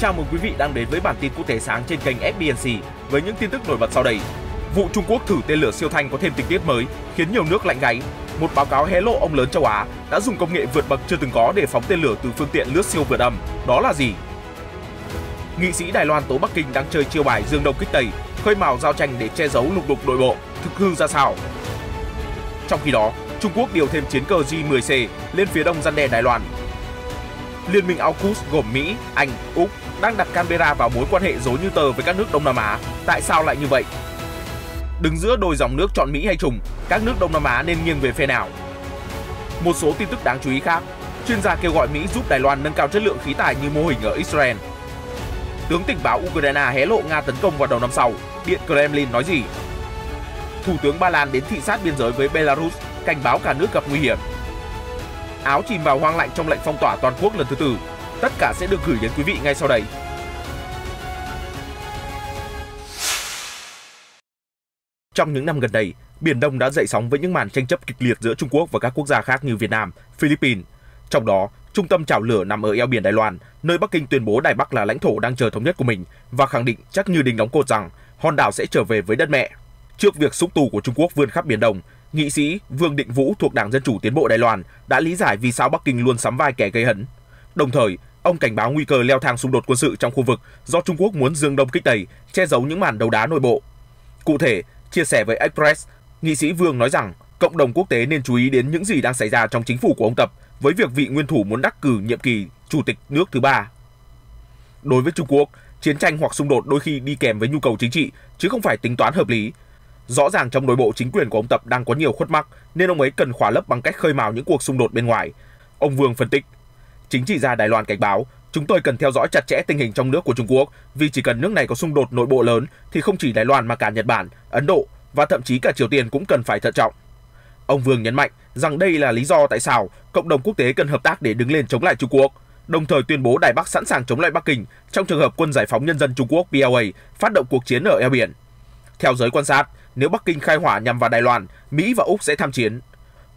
Chào mừng quý vị đang đến với bản tin quốc tế sáng trên kênh FBNC với những tin tức nổi bật sau đây. Vụ Trung Quốc thử tên lửa siêu thanh có thêm tình tiết mới khiến nhiều nước lạnh gáy. Một báo cáo hé lộ ông lớn châu Á đã dùng công nghệ vượt bậc chưa từng có để phóng tên lửa từ phương tiện lướt siêu vượt âm. Đó là gì? Nghị sĩ Đài Loan tố Bắc Kinh đang chơi chiêu bài dương đông kích tây, khơi mào giao tranh để che giấu lục đục nội bộ, thực hư ra sao? Trong khi đó, Trung Quốc điều thêm chiến cờ J-10C lên phía đông răn đe Đài Loan. Liên minh AUKUS gồm Mỹ, Anh, Úc đang đặt Canberra vào mối quan hệ rối như tơ với các nước Đông Nam Á. Tại sao lại như vậy? Đứng giữa đôi dòng nước chọn Mỹ hay Trung, các nước Đông Nam Á nên nghiêng về phe nào? Một số tin tức đáng chú ý khác, chuyên gia kêu gọi Mỹ giúp Đài Loan nâng cao chất lượng khí tài như mô hình ở Israel. Tướng tình báo Ukraine hé lộ Nga tấn công vào đầu năm sau, Điện Kremlin nói gì? Thủ tướng Ba Lan đến thị sát biên giới với Belarus, cảnh báo cả nước gặp nguy hiểm. Áo chìm vào hoang lạnh trong lệnh phong tỏa toàn quốc lần thứ tư. Tất cả sẽ được gửi đến quý vị ngay sau đây. Trong những năm gần đây, Biển Đông đã dậy sóng với những màn tranh chấp kịch liệt giữa Trung Quốc và các quốc gia khác như Việt Nam, Philippines. Trong đó, trung tâm chảo lửa nằm ở eo biển Đài Loan, nơi Bắc Kinh tuyên bố Đài Bắc là lãnh thổ đang chờ thống nhất của mình và khẳng định chắc như đinh đóng cột rằng hòn đảo sẽ trở về với đất mẹ. Trước việc xúc tu của Trung Quốc vươn khắp Biển Đông, nghị sĩ Vương Định Vũ thuộc Đảng Dân Chủ Tiến bộ Đài Loan đã lý giải vì sao Bắc Kinh luôn sắm vai kẻ gây hấn. Đồng thời, ông cảnh báo nguy cơ leo thang xung đột quân sự trong khu vực do Trung Quốc muốn dương đông kích tây, che giấu những màn đấu đá nội bộ. Cụ thể, chia sẻ với Express, nghị sĩ Vương nói rằng cộng đồng quốc tế nên chú ý đến những gì đang xảy ra trong chính phủ của ông Tập với việc vị nguyên thủ muốn đắc cử nhiệm kỳ chủ tịch nước thứ 3. Đối với Trung Quốc, chiến tranh hoặc xung đột đôi khi đi kèm với nhu cầu chính trị chứ không phải tính toán hợp lý. Rõ ràng trong nội bộ chính quyền của ông Tập đang có nhiều khuất mắc nên ông ấy cần khỏa lấp bằng cách khơi mào những cuộc xung đột bên ngoài. Ông Vương phân tích, chính trị gia Đài Loan cảnh báo, chúng tôi cần theo dõi chặt chẽ tình hình trong nước của Trung Quốc vì chỉ cần nước này có xung đột nội bộ lớn thì không chỉ Đài Loan mà cả Nhật Bản, Ấn Độ và thậm chí cả Triều Tiên cũng cần phải thận trọng. Ông Vương nhấn mạnh rằng đây là lý do tại sao cộng đồng quốc tế cần hợp tác để đứng lên chống lại Trung Quốc, đồng thời tuyên bố Đài Bắc sẵn sàng chống lại Bắc Kinh trong trường hợp Quân Giải phóng Nhân dân Trung Quốc PLA phát động cuộc chiến ở eo biển. Theo giới quan sát, nếu Bắc Kinh khai hỏa nhằm vào Đài Loan, Mỹ và Úc sẽ tham chiến.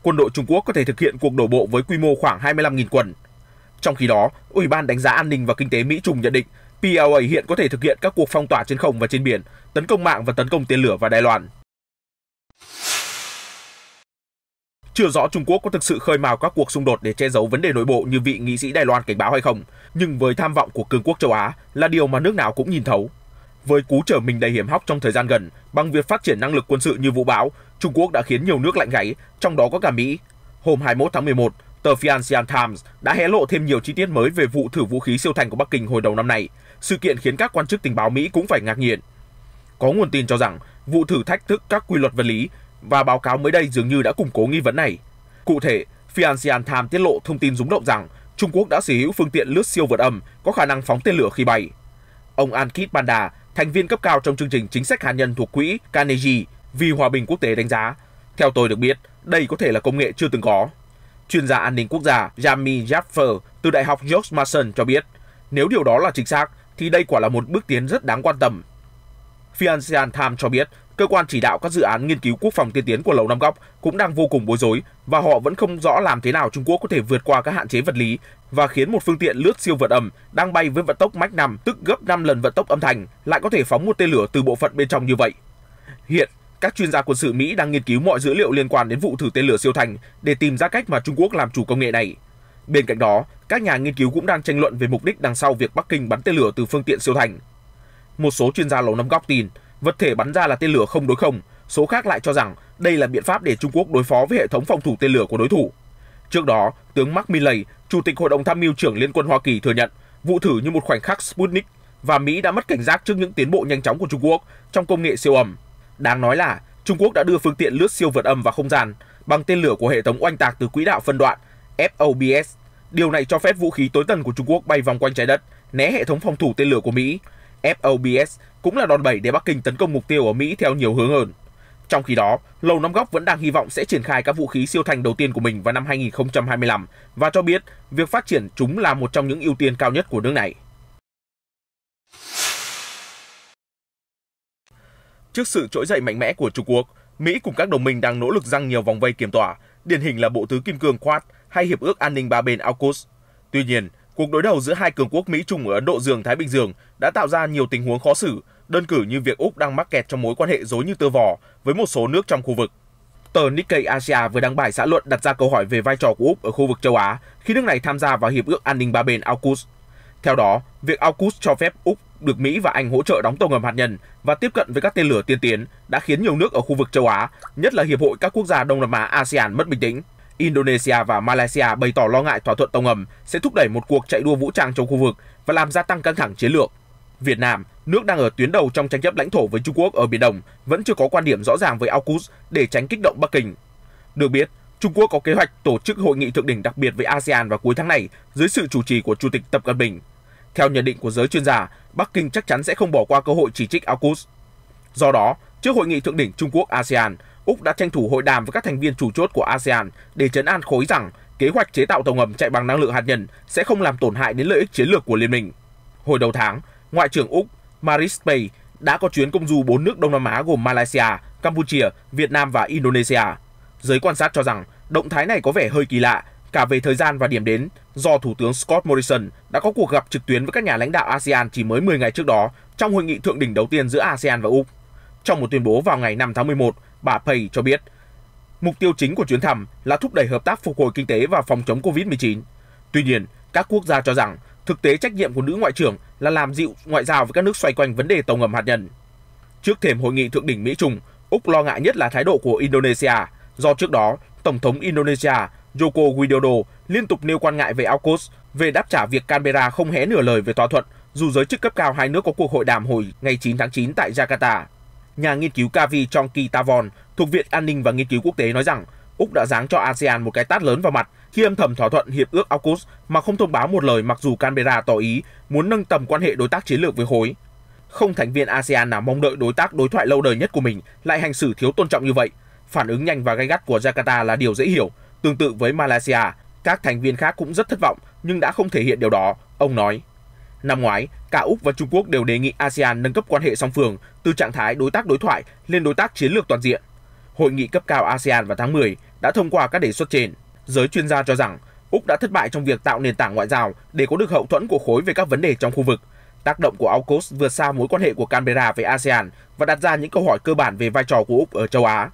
Quân đội Trung Quốc có thể thực hiện cuộc đổ bộ với quy mô khoảng 25.000 quân. Trong khi đó, Ủy ban đánh giá an ninh và kinh tế Mỹ-Trung nhận định PLA hiện có thể thực hiện các cuộc phong tỏa trên không và trên biển, tấn công mạng và tấn công tên lửa vào Đài Loan. Chưa rõ Trung Quốc có thực sự khơi mào các cuộc xung đột để che giấu vấn đề nội bộ như vị nghị sĩ Đài Loan cảnh báo hay không, nhưng với tham vọng của cường quốc châu Á là điều mà nước nào cũng nhìn thấu. Với cú trở mình đầy hiểm hóc trong thời gian gần, bằng việc phát triển năng lực quân sự như vũ bão, Trung Quốc đã khiến nhiều nước lạnh gáy, trong đó có cả Mỹ. Hôm 21 tháng 11, tờ Financial Times đã hé lộ thêm nhiều chi tiết mới về vụ thử vũ khí siêu thanh của Bắc Kinh hồi đầu năm nay. Sự kiện khiến các quan chức tình báo Mỹ cũng phải ngạc nhiên. Có nguồn tin cho rằng vụ thử thách thức các quy luật vật lý và báo cáo mới đây dường như đã củng cố nghi vấn này. Cụ thể, Financial Times tiết lộ thông tin rúng động rằng Trung Quốc đã sở hữu phương tiện lướt siêu vượt âm có khả năng phóng tên lửa khi bay. Ông Ankit Panda, thành viên cấp cao trong chương trình chính sách hạt nhân thuộc quỹ Carnegie vì hòa bình quốc tế đánh giá, theo tôi được biết, đây có thể là công nghệ chưa từng có. Chuyên gia an ninh quốc gia Jamie Jaffer từ Đại học George Mason cho biết, nếu điều đó là chính xác, thì đây quả là một bước tiến rất đáng quan tâm. Financial Times cho biết, cơ quan chỉ đạo các dự án nghiên cứu quốc phòng tiên tiến của Lầu Năm Góc cũng đang vô cùng bối rối và họ vẫn không rõ làm thế nào Trung Quốc có thể vượt qua các hạn chế vật lý và khiến một phương tiện lướt siêu vượt âm đang bay với vận tốc Mach 5, tức gấp 5 lần vận tốc âm thanh, lại có thể phóng một tên lửa từ bộ phận bên trong như vậy. Hiện, các chuyên gia quân sự Mỹ đang nghiên cứu mọi dữ liệu liên quan đến vụ thử tên lửa siêu thanh để tìm ra cách mà Trung Quốc làm chủ công nghệ này. Bên cạnh đó, các nhà nghiên cứu cũng đang tranh luận về mục đích đằng sau việc Bắc Kinh bắn tên lửa từ phương tiện siêu thanh. Một số chuyên gia Lầu Năm Góc tin vật thể bắn ra là tên lửa không đối không, số khác lại cho rằng đây là biện pháp để Trung Quốc đối phó với hệ thống phòng thủ tên lửa của đối thủ. Trước đó, tướng Mark Milley, Chủ tịch Hội đồng Tham mưu trưởng Liên quân Hoa Kỳ thừa nhận vụ thử như một khoảnh khắc Sputnik và Mỹ đã mất cảnh giác trước những tiến bộ nhanh chóng của Trung Quốc trong công nghệ siêu âm. Đáng nói là Trung Quốc đã đưa phương tiện lướt siêu vượt âm vào không gian bằng tên lửa của hệ thống oanh tạc từ quỹ đạo phân đoạn FOBS. Điều này cho phép vũ khí tối tần của Trung Quốc bay vòng quanh trái đất, né hệ thống phòng thủ tên lửa của Mỹ. FOBS cũng là đòn bẩy để Bắc Kinh tấn công mục tiêu ở Mỹ theo nhiều hướng hơn. Trong khi đó, Lầu Năm Góc vẫn đang hy vọng sẽ triển khai các vũ khí siêu thanh đầu tiên của mình vào năm 2025 và cho biết việc phát triển chúng là một trong những ưu tiên cao nhất của nước này. Trước sự trỗi dậy mạnh mẽ của Trung Quốc, Mỹ cùng các đồng minh đang nỗ lực giăng nhiều vòng vây kiềm tỏa, điển hình là bộ tứ kim cương Quad hay Hiệp ước An ninh ba bên AUKUS. Tuy nhiên, Cuộc đối đầu giữa hai cường quốc Mỹ Trung ở Ấn Độ Dương-Thái Bình Dương đã tạo ra nhiều tình huống khó xử, đơn cử như việc Úc đang mắc kẹt trong mối quan hệ rối như tơ vò với một số nước trong khu vực. Tờ Nikkei Asia vừa đăng bài xã luận đặt ra câu hỏi về vai trò của Úc ở khu vực châu Á khi nước này tham gia vào Hiệp ước An ninh ba bên AUKUS. Theo đó, việc AUKUS cho phép Úc được Mỹ và Anh hỗ trợ đóng tàu ngầm hạt nhân và tiếp cận với các tên lửa tiên tiến đã khiến nhiều nước ở khu vực châu Á, nhất là Hiệp hội các quốc gia Đông Nam Á ASEAN mất bình tĩnh. Indonesia và Malaysia bày tỏ lo ngại thỏa thuận tàu ngầm sẽ thúc đẩy một cuộc chạy đua vũ trang trong khu vực và làm gia tăng căng thẳng chiến lược. Việt Nam, nước đang ở tuyến đầu trong tranh chấp lãnh thổ với Trung Quốc ở Biển Đông, vẫn chưa có quan điểm rõ ràng với AUKUS để tránh kích động Bắc Kinh. Được biết, Trung Quốc có kế hoạch tổ chức hội nghị thượng đỉnh đặc biệt với ASEAN vào cuối tháng này dưới sự chủ trì của Chủ tịch Tập Cận Bình. Theo nhận định của giới chuyên gia, Bắc Kinh chắc chắn sẽ không bỏ qua cơ hội chỉ trích AUKUS. Do đó, trước hội nghị thượng đỉnh Trung Quốc-ASEAN, Úc đã tranh thủ hội đàm với các thành viên chủ chốt của ASEAN để trấn an khối rằng kế hoạch chế tạo tàu ngầm chạy bằng năng lượng hạt nhân sẽ không làm tổn hại đến lợi ích chiến lược của liên minh. Hồi đầu tháng, Ngoại trưởng Úc Marise Payne đã có chuyến công du 4 nước Đông Nam Á gồm Malaysia, Campuchia, Việt Nam và Indonesia. Giới quan sát cho rằng động thái này có vẻ hơi kỳ lạ, cả về thời gian và điểm đến, do Thủ tướng Scott Morrison đã có cuộc gặp trực tuyến với các nhà lãnh đạo ASEAN chỉ mới 10 ngày trước đó trong hội nghị thượng đỉnh đầu tiên giữa ASEAN và Úc. Trong một tuyên bố vào ngày 5 tháng 11, bà Payne cho biết, mục tiêu chính của chuyến thăm là thúc đẩy hợp tác phục hồi kinh tế và phòng chống Covid-19. Tuy nhiên, các quốc gia cho rằng thực tế trách nhiệm của nữ ngoại trưởng là làm dịu ngoại giao với các nước xoay quanh vấn đề tàu ngầm hạt nhân. Trước thềm hội nghị thượng đỉnh Mỹ-Trung, Úc lo ngại nhất là thái độ của Indonesia, do trước đó, Tổng thống Indonesia Joko Widodo liên tục nêu quan ngại về AUKUS về đáp trả việc Canberra không hé nửa lời về thỏa thuận, dù giới chức cấp cao hai nước có cuộc hội đàm hồi ngày 9 tháng 9 tại Jakarta. Nhà nghiên cứu Kavi Chongkitawon thuộc Viện An ninh và Nghiên cứu Quốc tế nói rằng Úc đã giáng cho ASEAN một cái tát lớn vào mặt khi âm thầm thỏa thuận hiệp ước AUKUS mà không thông báo một lời, mặc dù Canberra tỏ ý muốn nâng tầm quan hệ đối tác chiến lược với khối. Không thành viên ASEAN nào mong đợi đối tác đối thoại lâu đời nhất của mình lại hành xử thiếu tôn trọng như vậy. Phản ứng nhanh và gay gắt của Jakarta là điều dễ hiểu. Tương tự với Malaysia, các thành viên khác cũng rất thất vọng nhưng đã không thể hiện điều đó, ông nói. Năm ngoái, cả Úc và Trung Quốc đều đề nghị ASEAN nâng cấp quan hệ song phương từ trạng thái đối tác đối thoại lên đối tác chiến lược toàn diện. Hội nghị cấp cao ASEAN vào tháng 10 đã thông qua các đề xuất trên. Giới chuyên gia cho rằng Úc đã thất bại trong việc tạo nền tảng ngoại giao để có được hậu thuẫn của khối về các vấn đề trong khu vực. Tác động của AUKUS vượt xa mối quan hệ của Canberra với ASEAN và đặt ra những câu hỏi cơ bản về vai trò của Úc ở châu Á.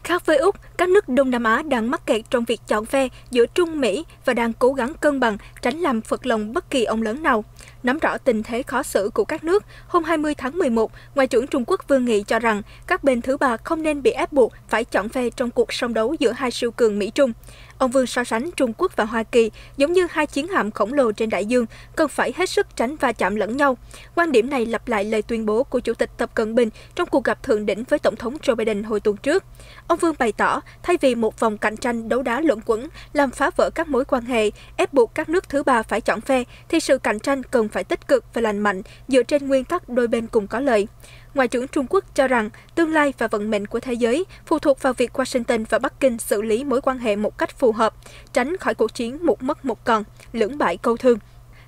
Khác với Úc, các nước Đông Nam Á đang mắc kẹt trong việc chọn phe giữa Trung Mỹ và đang cố gắng cân bằng, tránh làm phật lòng bất kỳ ông lớn nào. Nắm rõ tình thế khó xử của các nước, hôm 20 tháng 11, Ngoại trưởng Trung Quốc Vương Nghị cho rằng các bên thứ ba không nên bị ép buộc phải chọn phe trong cuộc song đấu giữa hai siêu cường Mỹ-Trung. Ông Vương so sánh Trung Quốc và Hoa Kỳ giống như hai chiến hạm khổng lồ trên đại dương, cần phải hết sức tránh va chạm lẫn nhau. Quan điểm này lặp lại lời tuyên bố của Chủ tịch Tập Cận Bình trong cuộc gặp thượng đỉnh với Tổng thống Joe Biden hồi tuần trước. Ông Vương bày tỏ, thay vì một vòng cạnh tranh đấu đá luẩn quẩn, làm phá vỡ các mối quan hệ, ép buộc các nước thứ ba phải chọn phe, thì sự cạnh tranh cần phải tích cực và lành mạnh, dựa trên nguyên tắc đôi bên cùng có lợi. Ngoại trưởng Trung Quốc cho rằng tương lai và vận mệnh của thế giới phụ thuộc vào việc Washington và Bắc Kinh xử lý mối quan hệ một cách phù hợp, tránh khỏi cuộc chiến một mất một còn, lưỡng bại câu thương.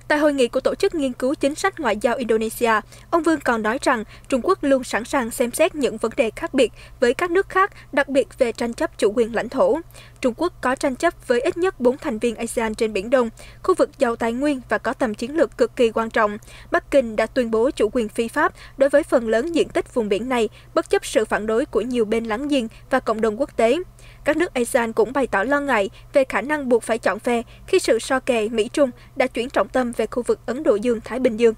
Tại hội nghị của Tổ chức Nghiên cứu Chính sách Ngoại giao Indonesia, ông Vương còn nói rằng Trung Quốc luôn sẵn sàng xem xét những vấn đề khác biệt với các nước khác, đặc biệt về tranh chấp chủ quyền lãnh thổ. Trung Quốc có tranh chấp với ít nhất 4 thành viên ASEAN trên Biển Đông, khu vực giàu tài nguyên và có tầm chiến lược cực kỳ quan trọng. Bắc Kinh đã tuyên bố chủ quyền phi pháp đối với phần lớn diện tích vùng biển này, bất chấp sự phản đối của nhiều bên láng giềng và cộng đồng quốc tế. Các nước ASEAN cũng bày tỏ lo ngại về khả năng buộc phải chọn phe khi sự so kè Mỹ-Trung đã chuyển trọng tâm về khu vực Ấn Độ Dương-Thái Bình Dương.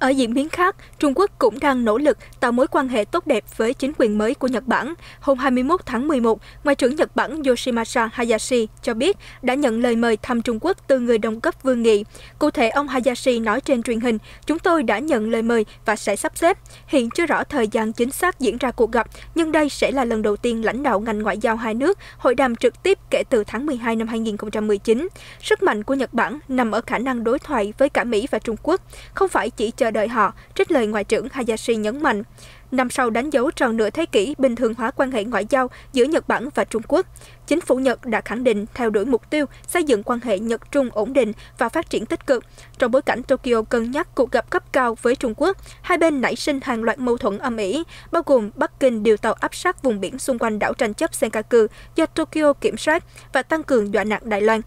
Ở diễn biến khác, Trung Quốc cũng đang nỗ lực tạo mối quan hệ tốt đẹp với chính quyền mới của Nhật Bản. Hôm 21 tháng 11, Ngoại trưởng Nhật Bản Yoshimasa Hayashi cho biết đã nhận lời mời thăm Trung Quốc từ người đồng cấp Vương Nghị. Cụ thể, ông Hayashi nói trên truyền hình, chúng tôi đã nhận lời mời và sẽ sắp xếp. Hiện chưa rõ thời gian chính xác diễn ra cuộc gặp, nhưng đây sẽ là lần đầu tiên lãnh đạo ngành ngoại giao hai nước hội đàm trực tiếp kể từ tháng 12 năm 2019. Sức mạnh của Nhật Bản nằm ở khả năng đối thoại với cả Mỹ và Trung Quốc, không phải chỉ chờ chờ đợi họ, trích lời Ngoại trưởng Hayashi nhấn mạnh. Năm sau đánh dấu tròn nửa thế kỷ bình thường hóa quan hệ ngoại giao giữa Nhật Bản và Trung Quốc. Chính phủ Nhật đã khẳng định theo đuổi mục tiêu xây dựng quan hệ Nhật-Trung ổn định và phát triển tích cực. Trong bối cảnh Tokyo cân nhắc cuộc gặp cấp cao với Trung Quốc, hai bên nảy sinh hàng loạt mâu thuẫn âm ỉ, bao gồm Bắc Kinh điều tàu áp sát vùng biển xung quanh đảo tranh chấp Senkaku do Tokyo kiểm soát và tăng cường dọa nạt Đài Loan.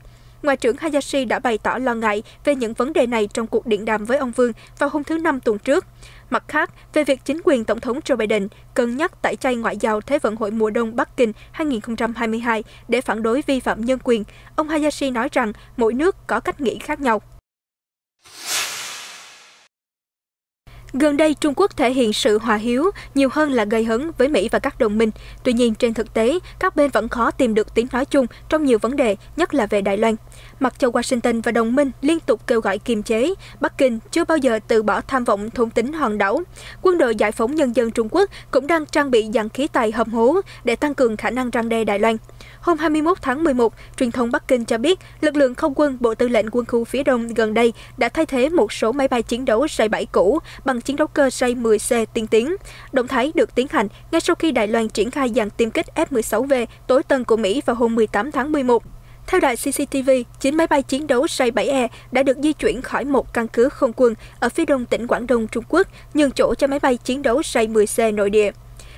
Ngoại trưởng Hayashi đã bày tỏ lo ngại về những vấn đề này trong cuộc điện đàm với ông Vương vào hôm thứ Năm tuần trước. Mặt khác, về việc chính quyền Tổng thống Joe Biden cân nhắc tẩy chay ngoại giao Thế vận hội mùa đông Bắc Kinh 2022 để phản đối vi phạm nhân quyền, ông Hayashi nói rằng mỗi nước có cách nghĩ khác nhau. Gần đây, Trung Quốc thể hiện sự hòa hiếu nhiều hơn là gây hấn với Mỹ và các đồng minh. Tuy nhiên, trên thực tế, các bên vẫn khó tìm được tiếng nói chung trong nhiều vấn đề, nhất là về Đài Loan. Mặc cho Washington và đồng minh liên tục kêu gọi kiềm chế, Bắc Kinh chưa bao giờ từ bỏ tham vọng thôn tính hòn đảo. Quân đội Giải phóng Nhân dân Trung Quốc cũng đang trang bị dàn khí tài hầm hố để tăng cường khả năng răn đe Đài Loan. Hôm 21 tháng 11, truyền thông Bắc Kinh cho biết lực lượng không quân Bộ Tư lệnh Quân khu phía Đông gần đây đã thay thế một số máy bay chiến đấu J-7 cũ bằng chiến đấu cơ J-10C tiên tiến. Động thái được tiến hành ngay sau khi Đài Loan triển khai dàn tiêm kích F-16V tối tân của Mỹ vào hôm 18 tháng 11. Theo đài CCTV, 9 máy bay chiến đấu J-7E đã được di chuyển khỏi một căn cứ không quân ở phía đông tỉnh Quảng Đông, Trung Quốc, nhường chỗ cho máy bay chiến đấu J-10C nội địa.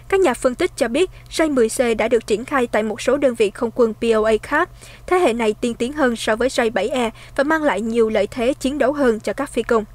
Các nhà phân tích cho biết J-10C đã được triển khai tại một số đơn vị không quân POA khác. Thế hệ này tiên tiến hơn so với J-7E và mang lại nhiều lợi thế chiến đấu hơn cho các phi công.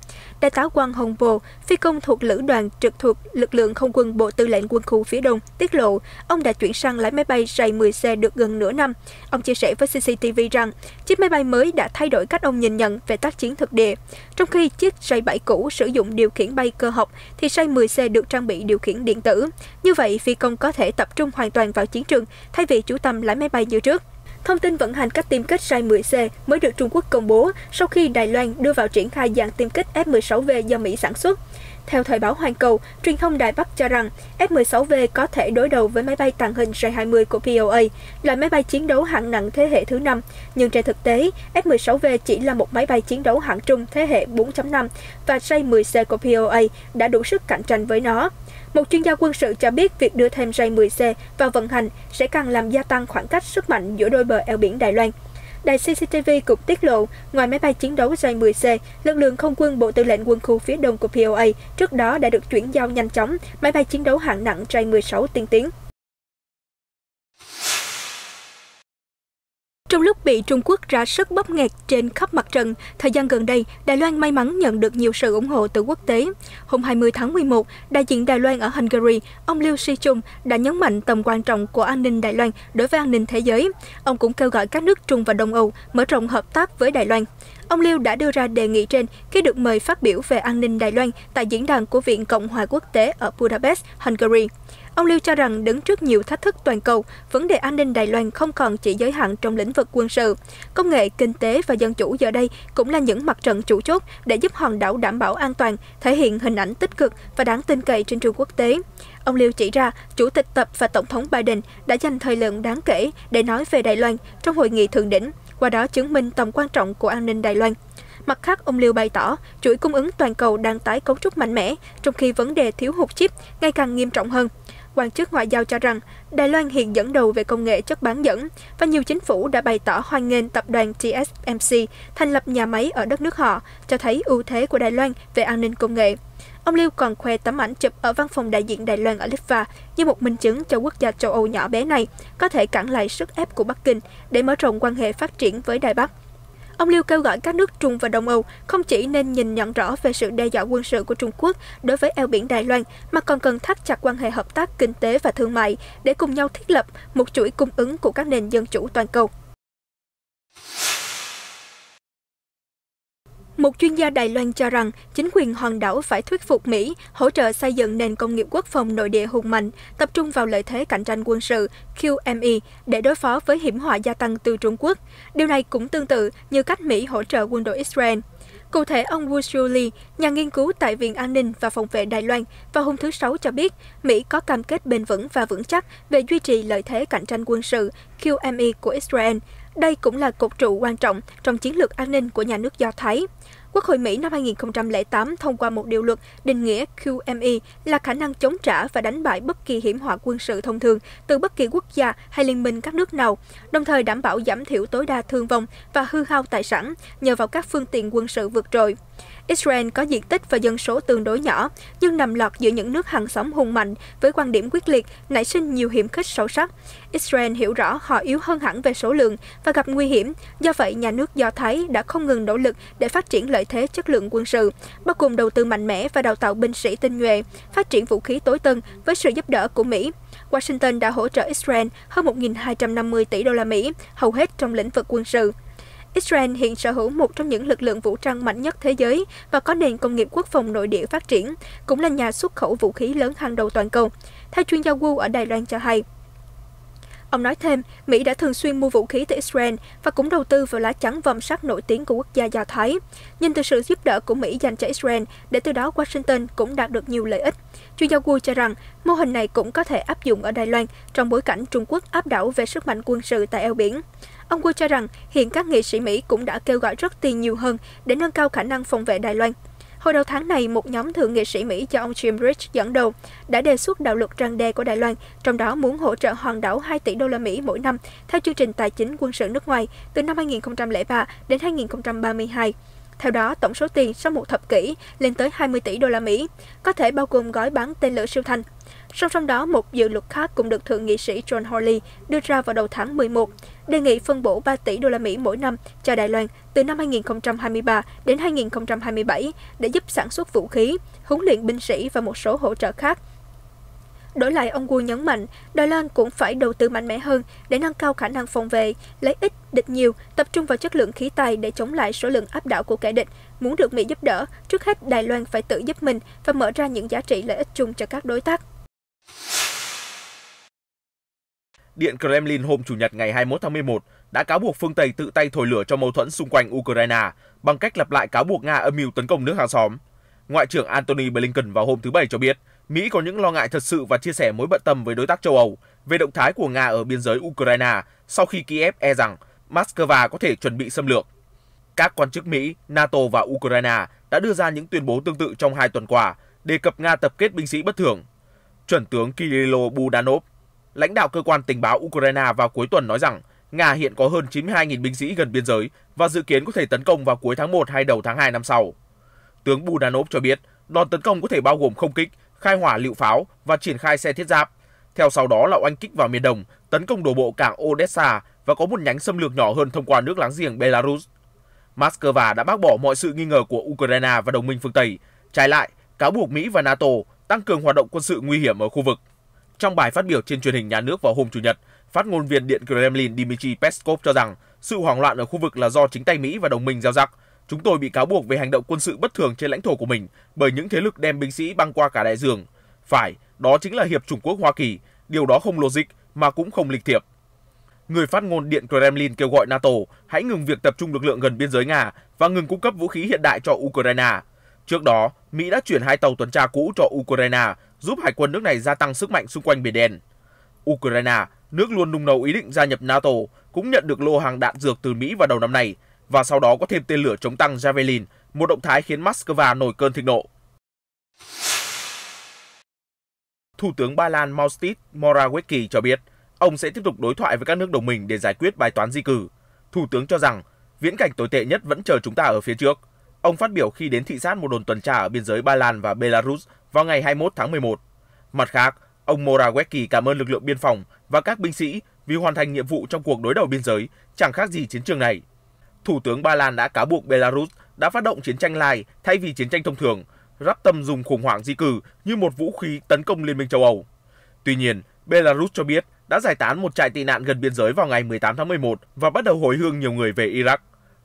Đại tá Wang Hongbo, phi công thuộc lữ đoàn trực thuộc lực lượng không quân Bộ Tư lệnh Quân khu phía Đông, tiết lộ ông đã chuyển sang lái máy bay J-10C được gần nửa năm. Ông chia sẻ với CCTV rằng chiếc máy bay mới đã thay đổi cách ông nhìn nhận về tác chiến thực địa. Trong khi chiếc J-7 cũ sử dụng điều khiển bay cơ học, thì J-10C được trang bị điều khiển điện tử. Như vậy, phi công có thể tập trung hoàn toàn vào chiến trường thay vì chú tâm lái máy bay như trước. Thông tin vận hành các tiêm kích J-10C mới được Trung Quốc công bố sau khi Đài Loan đưa vào triển khai dàn tiêm kích F-16V do Mỹ sản xuất. Theo thời báo Hoàn Cầu, truyền thông Đài Bắc cho rằng F-16V có thể đối đầu với máy bay tàng hình J-20 của POA, là máy bay chiến đấu hạng nặng thế hệ thứ 5. Nhưng trên thực tế, F-16V chỉ là một máy bay chiến đấu hạng trung thế hệ 4.5 và J-10C của POA đã đủ sức cạnh tranh với nó. Một chuyên gia quân sự cho biết việc đưa thêm J-10C vào vận hành sẽ càng làm gia tăng khoảng cách sức mạnh giữa đôi bờ eo biển Đài Loan. Đài CCTV cũng tiết lộ, ngoài máy bay chiến đấu J-10C, lực lượng không quân Bộ Tư lệnh Quân khu phía Đông của POA trước đó đã được chuyển giao nhanh chóng máy bay chiến đấu hạng nặng J-16 tiên tiến. Trong lúc bị Trung Quốc ra sức bóp nghẹt trên khắp mặt trận, thời gian gần đây, Đài Loan may mắn nhận được nhiều sự ủng hộ từ quốc tế. Hôm 20 tháng 11, đại diện Đài Loan ở Hungary, ông Liu Shichung đã nhấn mạnh tầm quan trọng của an ninh Đài Loan đối với an ninh thế giới. Ông cũng kêu gọi các nước Trung và Đông Âu mở rộng hợp tác với Đài Loan. Ông Liu đã đưa ra đề nghị trên khi được mời phát biểu về an ninh Đài Loan tại diễn đàn của Viện Cộng hòa Quốc tế ở Budapest, Hungary. Ông Liu cho rằng đứng trước nhiều thách thức toàn cầu, vấn đề an ninh Đài Loan không còn chỉ giới hạn trong lĩnh vực quân sự. Công nghệ, kinh tế và dân chủ giờ đây cũng là những mặt trận chủ chốt để giúp hòn đảo đảm bảo an toàn, thể hiện hình ảnh tích cực và đáng tin cậy trên trường quốc tế. Ông Liu chỉ ra, Chủ tịch Tập và Tổng thống Biden đã dành thời lượng đáng kể để nói về Đài Loan trong hội nghị thượng đỉnh, qua đó chứng minh tầm quan trọng của an ninh Đài Loan. Mặt khác, ông Liu bày tỏ, chuỗi cung ứng toàn cầu đang tái cấu trúc mạnh mẽ, trong khi vấn đề thiếu hụt chip ngày càng nghiêm trọng hơn. Quan chức ngoại giao cho rằng, Đài Loan hiện dẫn đầu về công nghệ chất bán dẫn và nhiều chính phủ đã bày tỏ hoan nghênh tập đoàn TSMC thành lập nhà máy ở đất nước họ, cho thấy ưu thế của Đài Loan về an ninh công nghệ. Ông Liu còn khoe tấm ảnh chụp ở văn phòng đại diện Đài Loan ở Litva như một minh chứng cho quốc gia châu Âu nhỏ bé này có thể cản lại sức ép của Bắc Kinh để mở rộng quan hệ phát triển với Đài Bắc. Ông Liu kêu gọi các nước Trung và Đông Âu không chỉ nên nhìn nhận rõ về sự đe dọa quân sự của Trung Quốc đối với eo biển Đài Loan, mà còn cần thắt chặt quan hệ hợp tác kinh tế và thương mại để cùng nhau thiết lập một chuỗi cung ứng của các nền dân chủ toàn cầu. Một chuyên gia Đài Loan cho rằng chính quyền hòn đảo phải thuyết phục Mỹ hỗ trợ xây dựng nền công nghiệp quốc phòng nội địa hùng mạnh, tập trung vào lợi thế cạnh tranh quân sự QME để đối phó với hiểm họa gia tăng từ Trung Quốc. Điều này cũng tương tự như cách Mỹ hỗ trợ quân đội Israel. Cụ thể, ông Wu Lee, nhà nghiên cứu tại Viện An ninh và Phòng vệ Đài Loan, vào hôm thứ Sáu cho biết Mỹ có cam kết bền vững và vững chắc về duy trì lợi thế cạnh tranh quân sự QME của Israel. Đây cũng là cột trụ quan trọng trong chiến lược an ninh của nhà nước Do Thái. Quốc hội Mỹ năm 2008 thông qua một điều luật định nghĩa QME là khả năng chống trả và đánh bại bất kỳ hiểm họa quân sự thông thường từ bất kỳ quốc gia hay liên minh các nước nào, đồng thời đảm bảo giảm thiểu tối đa thương vong và hư hao tài sản nhờ vào các phương tiện quân sự vượt trội. Israel có diện tích và dân số tương đối nhỏ, nhưng nằm lọt giữa những nước hàng xóm hùng mạnh với quan điểm quyết liệt, nảy sinh nhiều hiểm khích sâu sắc. Israel hiểu rõ họ yếu hơn hẳn về số lượng và gặp nguy hiểm, do vậy nhà nước Do Thái đã không ngừng nỗ lực để phát triển lợi thế chất lượng quân sự, bao gồm đầu tư mạnh mẽ và đào tạo binh sĩ tinh nhuệ, phát triển vũ khí tối tân với sự giúp đỡ của Mỹ. Washington đã hỗ trợ Israel hơn 1.250 tỷ đô la Mỹ, hầu hết trong lĩnh vực quân sự. Israel hiện sở hữu một trong những lực lượng vũ trang mạnh nhất thế giới và có nền công nghiệp quốc phòng nội địa phát triển, cũng là nhà xuất khẩu vũ khí lớn hàng đầu toàn cầu. Theo chuyên gia Wu ở Đài Loan cho hay, ông nói thêm, Mỹ đã thường xuyên mua vũ khí từ Israel và cũng đầu tư vào lá chắn vòm sắt nổi tiếng của quốc gia Do Thái. Nhìn từ sự giúp đỡ của Mỹ dành cho Israel, để từ đó Washington cũng đạt được nhiều lợi ích. Chuyên gia Wu cho rằng, mô hình này cũng có thể áp dụng ở Đài Loan trong bối cảnh Trung Quốc áp đảo về sức mạnh quân sự tại eo biển. Ông Wu cho rằng, hiện các nghị sĩ Mỹ cũng đã kêu gọi rất tiền nhiều hơn để nâng cao khả năng phòng vệ Đài Loan. Hồi đầu tháng này, một nhóm thượng nghị sĩ Mỹ do ông Jim Rich dẫn đầu đã đề xuất đạo luật răn đe của Đài Loan, trong đó muốn hỗ trợ hòn đảo 2 tỷ đô la Mỹ mỗi năm theo chương trình tài chính quân sự nước ngoài từ năm 2003 đến 2032. Theo đó, tổng số tiền sau một thập kỷ lên tới 20 tỷ đô la Mỹ, có thể bao gồm gói bắn tên lửa siêu thanh. Song song đó, một dự luật khác cũng được thượng nghị sĩ John Hawley đưa ra vào đầu tháng 11, đề nghị phân bổ 3 tỷ đô la Mỹ mỗi năm cho Đài Loan từ năm 2023 đến 2027 để giúp sản xuất vũ khí, huấn luyện binh sĩ và một số hỗ trợ khác. Đổi lại, ông Wu nhấn mạnh, Đài Loan cũng phải đầu tư mạnh mẽ hơn để nâng cao khả năng phòng vệ, lấy ít, địch nhiều, tập trung vào chất lượng khí tài để chống lại số lượng áp đảo của kẻ địch. Muốn được Mỹ giúp đỡ, trước hết Đài Loan phải tự giúp mình và mở ra những giá trị lợi ích chung cho các đối tác. Điện Kremlin hôm Chủ nhật ngày 21 tháng 11 đã cáo buộc phương Tây tự tay thổi lửa cho mâu thuẫn xung quanh Ukraine bằng cách lặp lại cáo buộc Nga âm mưu tấn công nước hàng xóm. Ngoại trưởng Antony Blinken vào hôm thứ Bảy cho biết, Mỹ có những lo ngại thật sự và chia sẻ mối bận tâm với đối tác châu Âu về động thái của Nga ở biên giới Ukraine sau khi Kiev e rằng Moscow có thể chuẩn bị xâm lược. Các quan chức Mỹ, NATO và Ukraine đã đưa ra những tuyên bố tương tự trong 2 tuần qua, đề cập Nga tập kết binh sĩ bất thường. Chuẩn tướng Kirilo Budanov, lãnh đạo cơ quan tình báo Ukraine vào cuối tuần nói rằng Nga hiện có hơn 92.000 binh sĩ gần biên giới và dự kiến có thể tấn công vào cuối tháng 1 hay đầu tháng 2 năm sau. Tướng Budanov cho biết đòn tấn công có thể bao gồm không kích, khai hỏa lựu pháo và triển khai xe thiết giáp. Theo sau đó là oanh kích vào miền đông, tấn công đổ bộ cảng Odessa và có một nhánh xâm lược nhỏ hơn thông qua nước láng giềng Belarus. Moscow đã bác bỏ mọi sự nghi ngờ của Ukraine và đồng minh phương Tây. Trái lại, cáo buộc Mỹ và NATO tăng cường hoạt động quân sự nguy hiểm ở khu vực. Trong bài phát biểu trên truyền hình nhà nước vào hôm Chủ nhật, phát ngôn viên Điện Kremlin Dmitry Peskov cho rằng sự hoảng loạn ở khu vực là do chính tay Mỹ và đồng minh gieo rắc. Chúng tôi bị cáo buộc về hành động quân sự bất thường trên lãnh thổ của mình bởi những thế lực đem binh sĩ băng qua cả đại dương. Phải, đó chính là Hiệp chủng quốc Hoa Kỳ. Điều đó không logic mà cũng không lịch thiệp. Người phát ngôn Điện Kremlin kêu gọi NATO hãy ngừng việc tập trung lực lượng gần biên giới Nga và ngừng cung cấp vũ khí hiện đại cho Ukraine. Trước đó, Mỹ đã chuyển 2 tàu tuần tra cũ cho Ukraine, giúp hải quân nước này gia tăng sức mạnh xung quanh Biển Đen. Ukraine, nước luôn nung nấu ý định gia nhập NATO, cũng nhận được lô hàng đạn dược từ Mỹ vào đầu năm nay, và sau đó có thêm tên lửa chống tăng Javelin, một động thái khiến Moscow nổi cơn thịnh nộ. Thủ tướng Ba Lan Mateusz Morawiecki cho biết, ông sẽ tiếp tục đối thoại với các nước đồng minh để giải quyết bài toán di cư. Thủ tướng cho rằng, viễn cảnh tồi tệ nhất vẫn chờ chúng ta ở phía trước. Ông phát biểu khi đến thị sát một đồn tuần tra ở biên giới Ba Lan và Belarus vào ngày 21 tháng 11. Mặt khác, ông Morawiecki cảm ơn lực lượng biên phòng và các binh sĩ vì hoàn thành nhiệm vụ trong cuộc đối đầu biên giới, chẳng khác gì chiến trường này. Thủ tướng Ba Lan đã cáo buộc Belarus đã phát động chiến tranh lai thay vì chiến tranh thông thường, rắp tâm dùng khủng hoảng di cư như một vũ khí tấn công Liên minh châu Âu. Tuy nhiên, Belarus cho biết đã giải tán một trại tị nạn gần biên giới vào ngày 18 tháng 11 và bắt đầu hồi hương nhiều người về Iraq.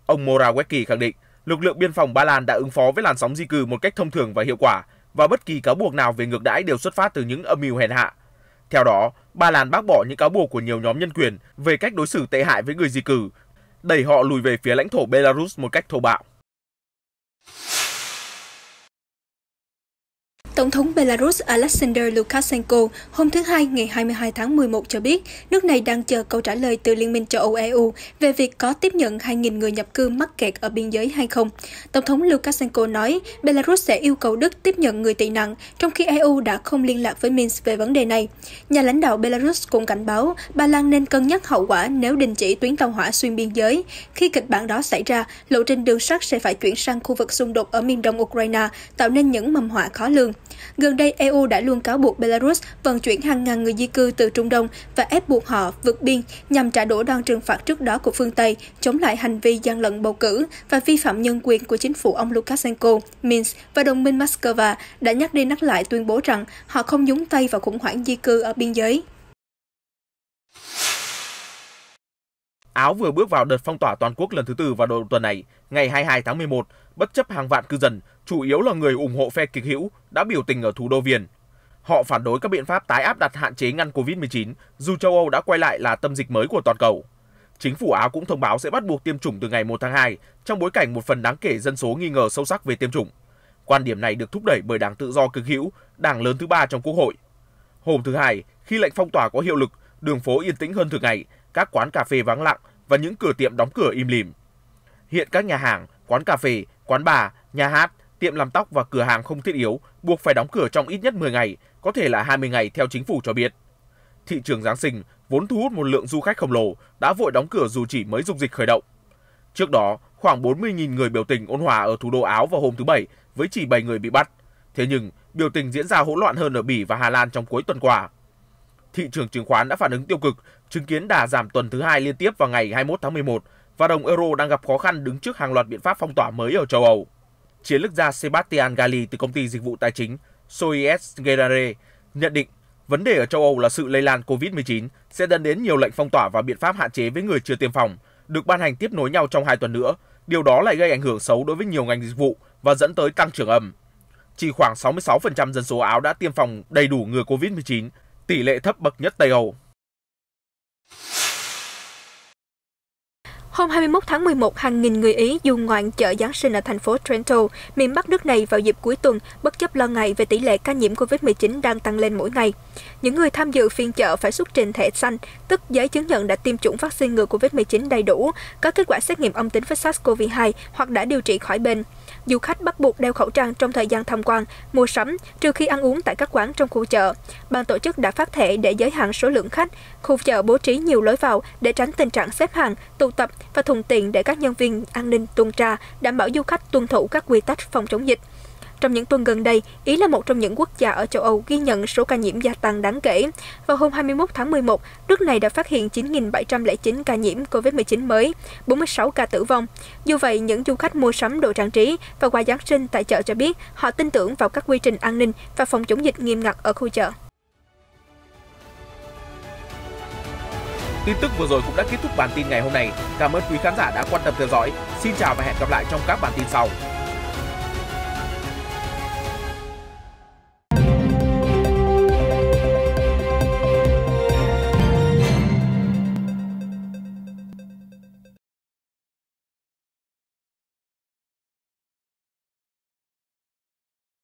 Ông Morawiecki khẳng định lực lượng biên phòng Ba Lan đã ứng phó với làn sóng di cư một cách thông thường và hiệu quả, và bất kỳ cáo buộc nào về ngược đãi đều xuất phát từ những âm mưu hèn hạ. Theo đó, Ba Lan bác bỏ những cáo buộc của nhiều nhóm nhân quyền về cách đối xử tệ hại với người di cư, đẩy họ lùi về phía lãnh thổ Belarus một cách thô bạo. Tổng thống Belarus Alexander Lukashenko hôm thứ Hai ngày 22 tháng 11 cho biết nước này đang chờ câu trả lời từ Liên minh châu Âu EU về việc có tiếp nhận 2.000 người nhập cư mắc kẹt ở biên giới hay không. Tổng thống Lukashenko nói Belarus sẽ yêu cầu Đức tiếp nhận người tị nạn, trong khi EU đã không liên lạc với Minsk về vấn đề này. Nhà lãnh đạo Belarus cũng cảnh báo Ba Lan nên cân nhắc hậu quả nếu đình chỉ tuyến tàu hỏa xuyên biên giới. Khi kịch bản đó xảy ra, lộ trình đường sắt sẽ phải chuyển sang khu vực xung đột ở miền đông Ukraine, tạo nên những mầm họa khó lường. Gần đây, EU đã luôn cáo buộc Belarus vận chuyển hàng ngàn người di cư từ Trung Đông và ép buộc họ vượt biên nhằm trả đũa đòn trừng phạt trước đó của phương Tây, chống lại hành vi gian lận bầu cử và vi phạm nhân quyền của chính phủ ông Lukashenko. Minsk và đồng minh Moscow đã nhắc đi nhắc lại tuyên bố rằng họ không nhúng tay vào khủng hoảng di cư ở biên giới. Áo vừa bước vào đợt phong tỏa toàn quốc lần thứ tư vào đầu tuần này, ngày 22 tháng 11, bất chấp hàng vạn cư dân, chủ yếu là người ủng hộ phe cực hữu, đã biểu tình ở thủ đô Viên. Họ phản đối các biện pháp tái áp đặt hạn chế ngăn Covid-19, dù châu Âu đã quay lại là tâm dịch mới của toàn cầu. Chính phủ Áo cũng thông báo sẽ bắt buộc tiêm chủng từ ngày 1 tháng 2, trong bối cảnh một phần đáng kể dân số nghi ngờ sâu sắc về tiêm chủng. Quan điểm này được thúc đẩy bởi Đảng Tự do cực hữu, đảng lớn thứ ba trong Quốc hội. Hôm thứ Hai, khi lệnh phong tỏa có hiệu lực, đường phố yên tĩnh hơn thường ngày, các quán cà phê vắng lặng và những cửa tiệm đóng cửa im lìm. Hiện các nhà hàng, quán cà phê, quán bar, nhà hát, tiệm làm tóc và cửa hàng không thiết yếu buộc phải đóng cửa trong ít nhất 10 ngày, có thể là 20 ngày theo chính phủ cho biết. Thị trường Giáng sinh, vốn thu hút một lượng du khách khổng lồ, đã vội đóng cửa dù chỉ mới dục dịch khởi động. Trước đó, khoảng 40.000 người biểu tình ôn hòa ở thủ đô Áo vào hôm thứ Bảy với chỉ 7 người bị bắt. Thế nhưng, biểu tình diễn ra hỗn loạn hơn ở Bỉ và Hà Lan trong cuối tuần qua. Thị trường chứng khoán đã phản ứng tiêu cực, chứng kiến đà giảm tuần thứ hai liên tiếp vào ngày 21 tháng 11 và đồng euro đang gặp khó khăn đứng trước hàng loạt biện pháp phong tỏa mới ở châu Âu. Chiến lược gia Sebastian Galli từ công ty dịch vụ tài chính Soies Generale nhận định vấn đề ở châu Âu là sự lây lan Covid-19 sẽ dẫn đến nhiều lệnh phong tỏa và biện pháp hạn chế với người chưa tiêm phòng, được ban hành tiếp nối nhau trong 2 tuần nữa. Điều đó lại gây ảnh hưởng xấu đối với nhiều ngành dịch vụ và dẫn tới tăng trưởng âm. Chỉ khoảng 66% dân số Áo đã tiêm phòng đầy đủ ngừa Covid-19, tỷ lệ thấp bậc nhất Tây Âu. Hôm 21 tháng 11, hàng nghìn người Ý du ngoạn chợ Giáng sinh ở thành phố Trento, miền Bắc nước này vào dịp cuối tuần, bất chấp lo ngại về tỷ lệ ca nhiễm Covid-19 đang tăng lên mỗi ngày. Những người tham dự phiên chợ phải xuất trình thẻ xanh, tức giấy chứng nhận đã tiêm chủng vaccine ngừa Covid-19 đầy đủ, có kết quả xét nghiệm âm tính với SARS-CoV-2 hoặc đã điều trị khỏi bệnh. Du khách bắt buộc đeo khẩu trang trong thời gian tham quan, mua sắm, trừ khi ăn uống tại các quán trong khu chợ. Ban tổ chức đã phát thẻ để giới hạn số lượng khách. Khu chợ bố trí nhiều lối vào để tránh tình trạng xếp hàng, tụ tập và thuận tiện để các nhân viên an ninh tuần tra đảm bảo du khách tuân thủ các quy tắc phòng chống dịch. Trong những tuần gần đây, Ý là một trong những quốc gia ở châu Âu ghi nhận số ca nhiễm gia tăng đáng kể. Vào hôm 21 tháng 11, nước này đã phát hiện 9.709 ca nhiễm COVID-19 mới, 46 ca tử vong. Dù vậy, những du khách mua sắm đồ trang trí và quà Giáng sinh tại chợ cho biết họ tin tưởng vào các quy trình an ninh và phòng chống dịch nghiêm ngặt ở khu chợ. Tin tức vừa rồi cũng đã kết thúc bản tin ngày hôm nay. Cảm ơn quý khán giả đã quan tâm theo dõi. Xin chào và hẹn gặp lại trong các bản tin sau.